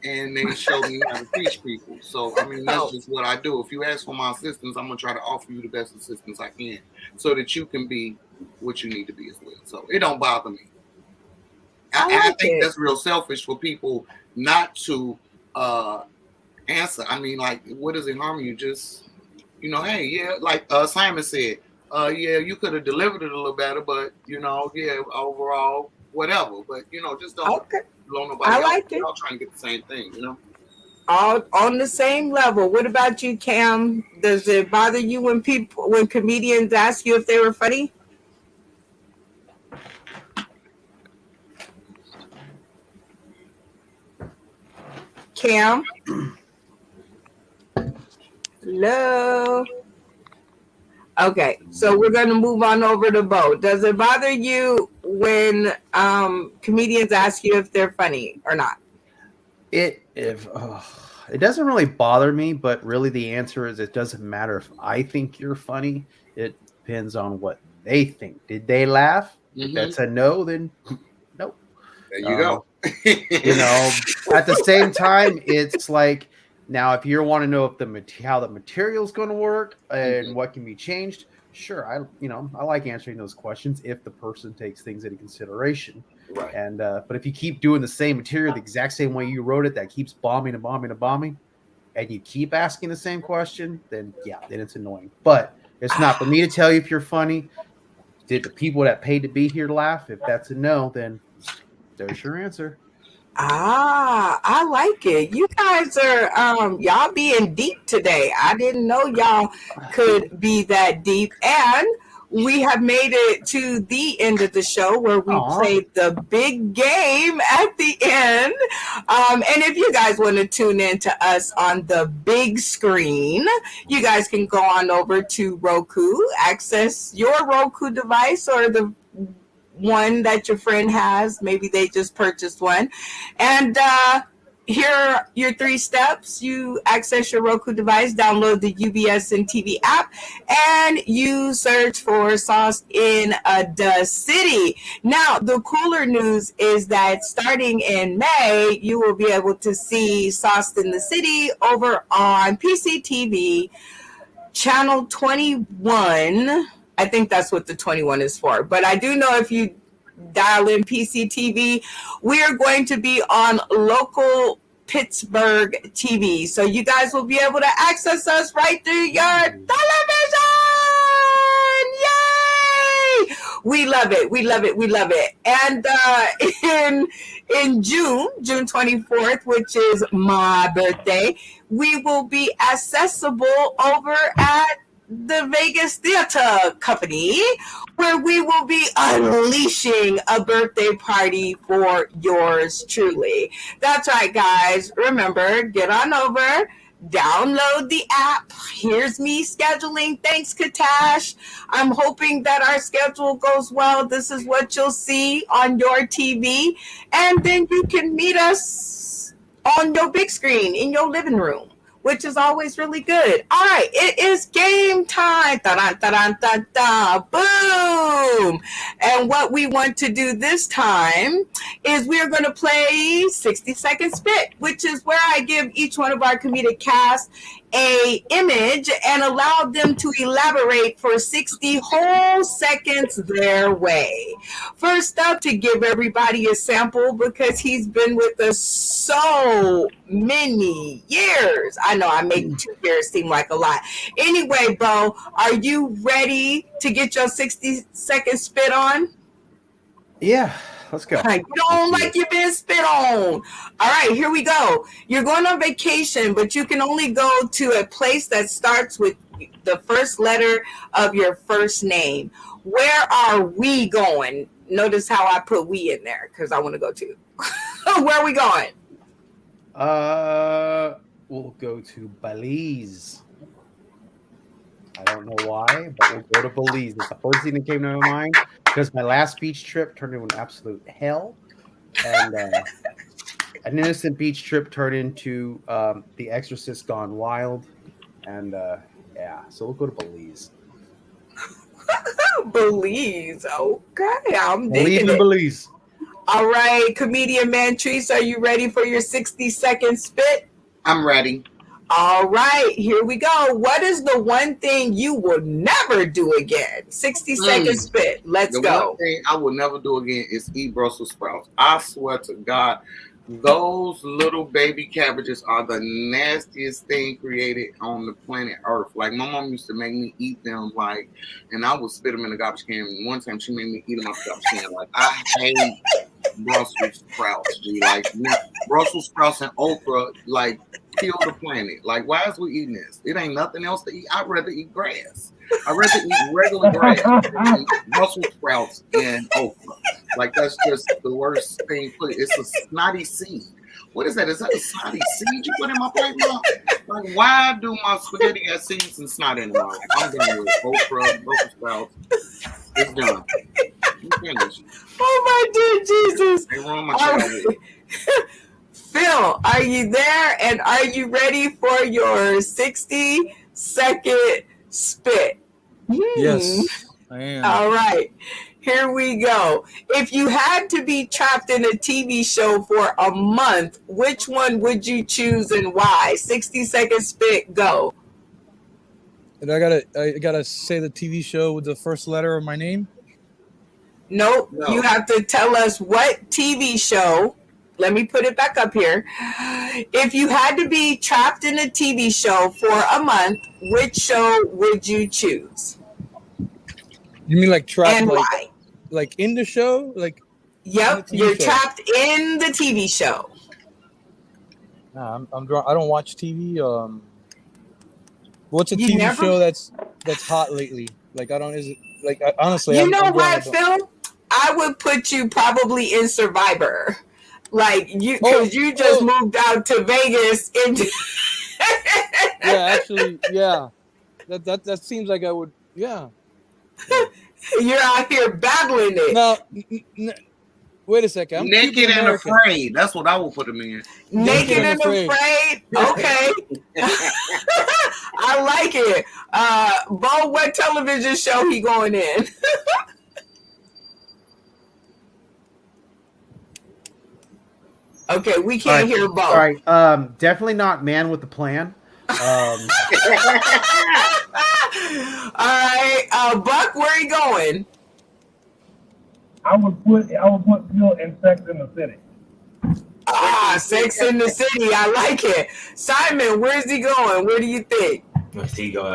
and they showed me how to teach people. So, I mean, that's just what I do. If you ask for my assistance, I'm going to try to offer you the best assistance I can so that you can be what you need to be as well. So, it don't bother me. I think that's real selfish for people not to answer. I mean, like, what does it harm you? Just, hey, yeah, like Simon said, yeah, you could have delivered it a little better, but, yeah, overall, whatever. But, just don't. I like it. We're all trying to get the same thing, All on the same level. What about you, Cam? Does it bother you when comedians ask you if they were funny? Cam? Hello? Okay, so we're going to move on over to Bo. Does it bother you when comedians ask you if they're funny or not? It doesn't really bother me, but really the answer is it doesn't matter if I think you're funny. It depends on what they think. Did they laugh? If that's a no, then no. There you go. You know, at the same time, it's like now if you want to know if how the material is going to work and what can be changed, sure, I like answering those questions if the person takes things into consideration. Right. And but if you keep doing the same material the exact same way you wrote it, that keeps bombing and bombing and bombing, and you keep asking the same question, then it's annoying. But it's not for me to tell you if you're funny. Did the people that paid to be here laugh? If that's a no, then there's your answer. I like it. You guys are y'all being deep today. I didn't know y'all could be that deep. And we have made it to the end of the show where we played the big game at the end. And if you guys want to tune in to us on the big screen, you guys can go on over to Roku, access your Roku device or the one that your friend has. Maybe they just purchased one. And here are your 3 steps. You access your Roku device, download the UBS and TV app, and you search for Sauce in the City. Now, the cooler news is that starting in May, you will be able to see Sauce in the City over on PCTV, channel 21. I think that's what the 21 is for. But I do know if you dial in PCTV, we are going to be on local Pittsburgh TV. So you guys will be able to access us right through your television. Yay! We love it. We love it. We love it. And in June 24th, which is my birthday, we will be accessible over at the Vegas Theater Company, where we will be unleashing a birthday party for yours truly. That's right, guys. Remember, get on over, download the app. Here's me scheduling. Thanks, Katash. I'm hoping that our schedule goes well. This is what you'll see on your TV. And then you can meet us on your big screen in your living room, which is always really good. All right, it is game time. Da-da-da-da-da-da. Boom. And what we want to do this time is we're going to play 60-second spit, which is where I give each one of our comedic cast a image and allow them to elaborate for 60 whole seconds their way. First up, to give everybody a sample, because he's been with us so many years. I know I make 2 years seem like a lot. Anyway, Bo, are you ready to get your 60-second spit on? Yeah, let's go. You don't like you've been spit on. All right, here we go. You're going on vacation, but you can only go to a place that starts with the first letter of your first name. Where are we going? Notice how I put we in there because I want to go too. Where are we going? We'll go to Belize. I don't know why, but we'll go to Belize. It's the first thing that came to my mind because my last beach trip turned into an absolute hell, and an innocent beach trip turned into The Exorcist Gone Wild, and so we'll go to Belize. Belize, okay, I'm digging it. Belize. All right, comedian Mantrice, are you ready for your 60-second spit? I'm ready. All right, here we go. What is the one thing you will never do again? 60-second spit. Let's go. The one thing I will never do again is eat Brussels sprouts. I swear to God, those little baby cabbages are the nastiest thing created on the planet Earth. Like, my mom used to make me eat them, like, and I would spit them in the garbage can. One time she made me eat them out the garbage can. Like, I hate Brussels sprouts, G. Like, Brussels sprouts and okra, like, kill the planet. Like, why is we eating this? It ain't nothing else to eat. I'd rather eat grass. I'd rather eat regular grass than Brussels sprouts and okra. Like, that's just the worst thing. It's a snotty seed. What is that? Is that a snotty seed you put in my plate, Mom? Like, why do my spaghetti have seeds and snot in them? Like, I'm done with okra, Brussels sprouts. It's done. You finished. Oh, my dear Jesus. They ruined my childhood. Phil, are you there? And are you ready for your 60-second spit? Yes, I am. All right. Here we go. If you had to be trapped in a TV show for a month, which one would you choose and why? 60-second spit, go. And I gotta say the TV show with the first letter of my name. Nope. No. You have to tell us what TV show. Let me put it back up here. If you had to be trapped in a TV show for a month, which show would you choose? You mean like trapped, And like why? like in the show, like? Yep, TV you're show. trapped in the TV show. Nah, I don't watch TV. What's a You TV never- show that's hot lately? Like I don't. Is it like honestly? You I'm know drawing what, a blank. Phil? I would put you probably in Survivor. Like you, because you just moved out to Vegas. Yeah, actually, yeah. That seems like I would. Yeah. You're out here battling it. Now, wait a second. I'm Naked keeping and American. Afraid. That's what I will put him in. Naked and Afraid. afraid. Okay. I like it. Bo, what television show he going in? Okay, we can't hear Bo. All right. Definitely not Man with the Plan. All right, Buck, where you going? I would put Bill in Sex in the City. Ah, Sex in the City. I like it. Simon, where's he going? Where do you think? Where's he going?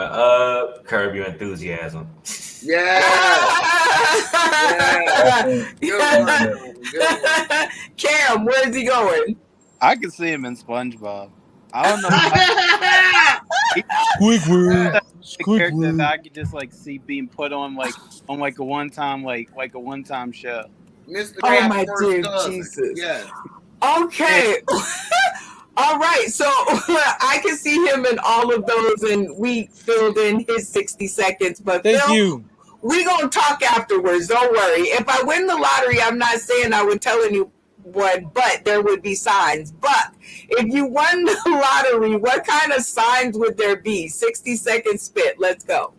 Curb Your Enthusiasm. Yeah. Good one. Cam, where's he going? I could see him in SpongeBob. I don't know. Squidward. The character that I could just like see being put on like a one-time show. Mr. Oh, Crab's my first dear cousin. Jesus. Yes. Okay. All right. So I can see him in all of those, and we filled in his 60 seconds. But Thank Phil, you. we're going to talk afterwards. Don't worry. If I win the lottery, I'm not saying I would tell anyone, but there would be signs. But if you won the lottery, what kind of signs would there be? 60-second spit. Let's go.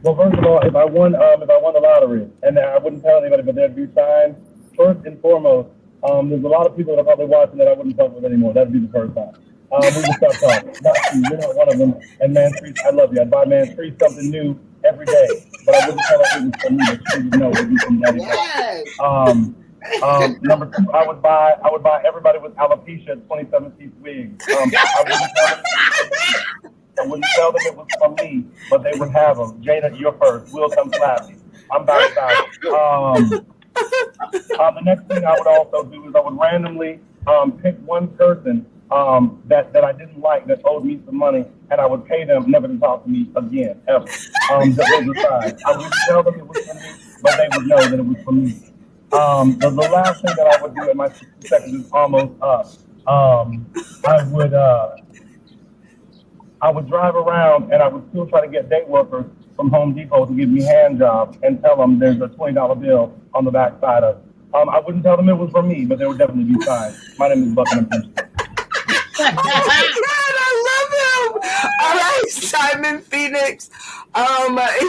Well, first of all, if I won the lottery, and I wouldn't tell anybody, but there'd be signs. First and foremost, there's a lot of people that are probably watching that I wouldn't fuck with anymore. That'd be the first sign. We would stop talking. Not you. You're not one of them. And Man Street, I love you. I'd buy Man Street something new every day, but I wouldn't tell her it was from me. But she would know it would be from Daddy. Yes. Number two, I would buy everybody with alopecia 27-piece wigs. I wouldn't tell them it was from me, but they would have them. Jada, you're first. We'll come slap you. I'm back about it. The next thing I would also do is I would randomly pick one person that I didn't like that owed me some money, and I would pay them never to talk to me again, ever. That was the sign. I wouldn't tell them it was from me, but they would know that it was from me. The last thing that I would do in my 60 seconds is almost up. I would drive around and I would still try to get date workers from Home Depot to give me hand jobs and tell them there's a $20 bill on the back side of it. I wouldn't tell them it was from me, but there would definitely be signs. My name is Buckingham Prince. Oh my God, I love him. All right, Simon Phoenix.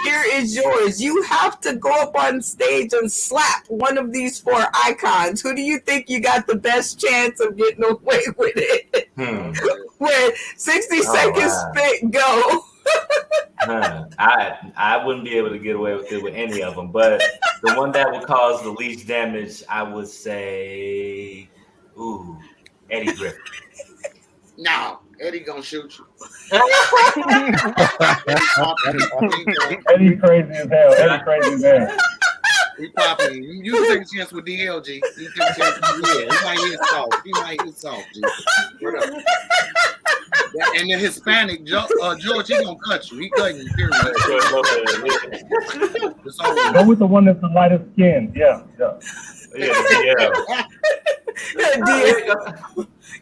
Here is yours. You have to go up on stage and slap one of these four icons. Who do you think you got the best chance of getting away with it? With 60 seconds spit, go. I wouldn't be able to get away with it with any of them, but the one that would cause the least damage, I would say, Eddie Griffin. No, Eddie gonna shoot you. Eddie's crazy as hell. He popping. You take a chance with DLG. You take a chance with he might hit soft. G. What up? And the Hispanic George, he gonna cut you. He cutting you. Period. Go with the one that's the lightest skin. Yeah.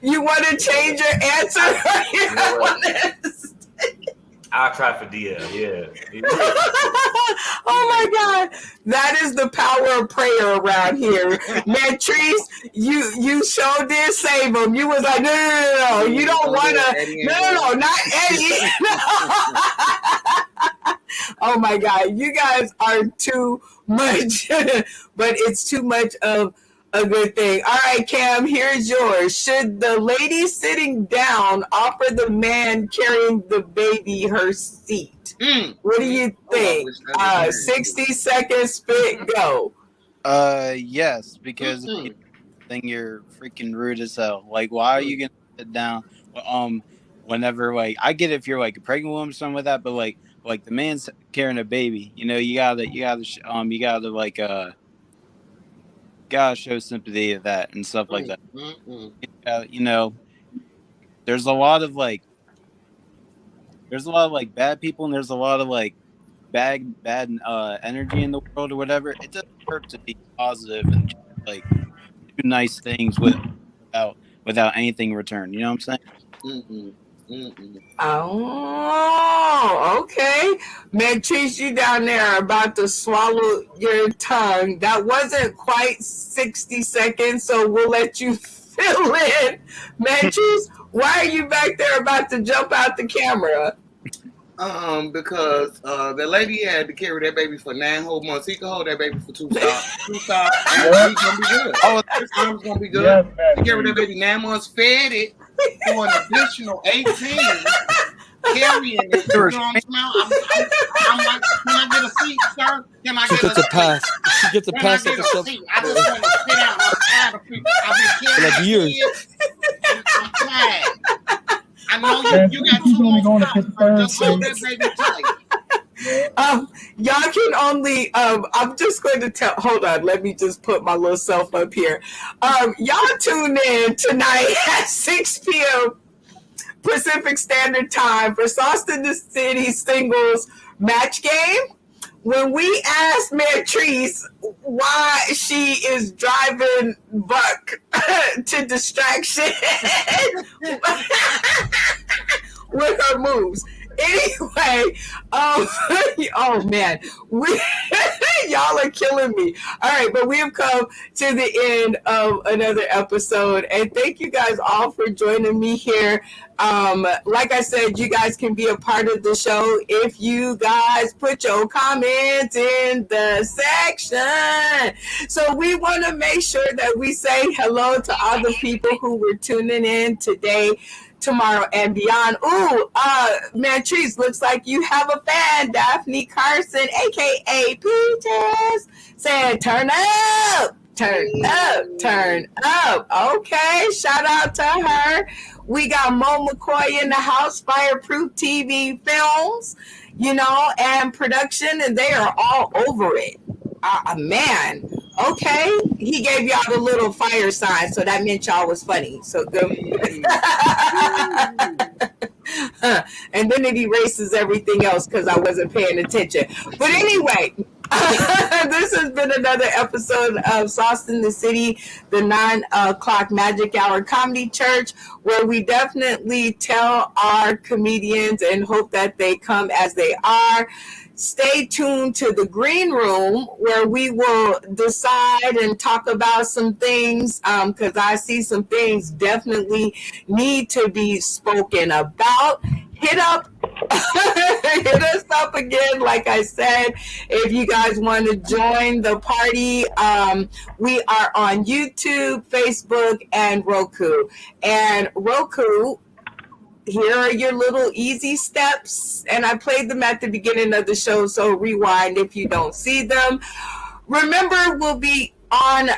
You want to change your answer? I'll try for DL, yeah. Oh my God. That is the power of prayer around here. Man, Trees, you sure did save him. You was like, no. You don't want to. No, not Eddie. Oh my God, you guys are too much, but it's too much of a good thing. All right, Cam, here's yours. Should the lady sitting down offer the man carrying the baby her seat? What do you think? 60 seconds, spit, go. Yes, because then you're freaking rude as hell. Like, why are you gonna sit down? Whenever like I get it if you're like a pregnant woman or something like that, but like the man's carrying a baby, you know, you gotta like gotta show sympathy to that and stuff like that. You know, there's a lot of like bad people and there's a lot of like bad energy in the world or whatever. It doesn't hurt to be positive and just, like do nice things without anything in return. You know what I'm saying? Oh, okay. Mantrice, you down there about to swallow your tongue. That wasn't quite 60 seconds, so we'll let you fill in. Mantrice, why are you back there about to jump out the camera? Because the lady had to carry that baby for 9 whole months. He could hold that baby for 2 stops. 2 stops, and he's gonna be good. Oh, his arm's gonna be good. Yes, he carried that baby 9 months, fed it for an additional 18. Carrying it. You know what I'm saying? I'm like, can I get a seat, sir? Can I She get gets a pass. She gets a pass at the stuff. seat? I just want to sit down. I'm tired of people. I've been carrying like years. I'm tired. I know you got 2 more stops. Just hold that baby tight. Y'all can only I'm just going to tell, hold on, let me just put my little self up here. Y'all tune in tonight at 6 p.m. Pacific Standard Time for Sauce in the City singles match game. When we asked Mantrice why she is driving Buck to distraction with her moves. Anyway, oh man, y'all are killing me. All right, but we have come to the end of another episode, and thank you guys all for joining me here. Like I said, you guys can be a part of the show if you guys put your comments in the section. So we want to make sure that we say hello to all the people who were tuning in today, tomorrow, and beyond. Ooh, Mantrice, looks like you have a fan, Daphne Carson, aka Peaches, saying turn up, turn up, turn up. Okay, shout out to her. We got Mo McCoy in the house, Fireproof TV Films, you know, and production, and they are all over it. Man, okay. He gave y'all the little fire sign, so that meant y'all was funny. So good. And then it erases everything else because I wasn't paying attention. But anyway, this has been another episode of Sauce in the City, the 9 o'clock Magic Hour Comedy Church, where we definitely tell our comedians and hope that they come as they are. Stay tuned to the green room where we will decide and talk about some things, because I see some things definitely need to be spoken about. Hit us up again, like I said, if you guys want to join the party. We are on YouTube, Facebook, and Roku. And Roku, here are your little easy steps, and I played them at the beginning of the show, so rewind if you don't see them. Remember, we'll be on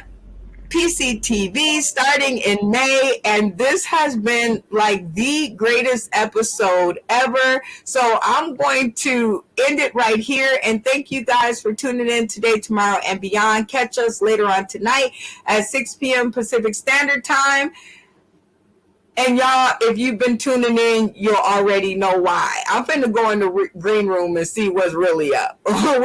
PCTV starting in May, and this has been like the greatest episode ever, so I'm going to end it right here, and thank you guys for tuning in today, tomorrow, and beyond. Catch us later on tonight at 6 p.m. Pacific Standard Time. And y'all, if you've been tuning in, you'll already know why. I'm finna go in the green room and see what's really up. We'll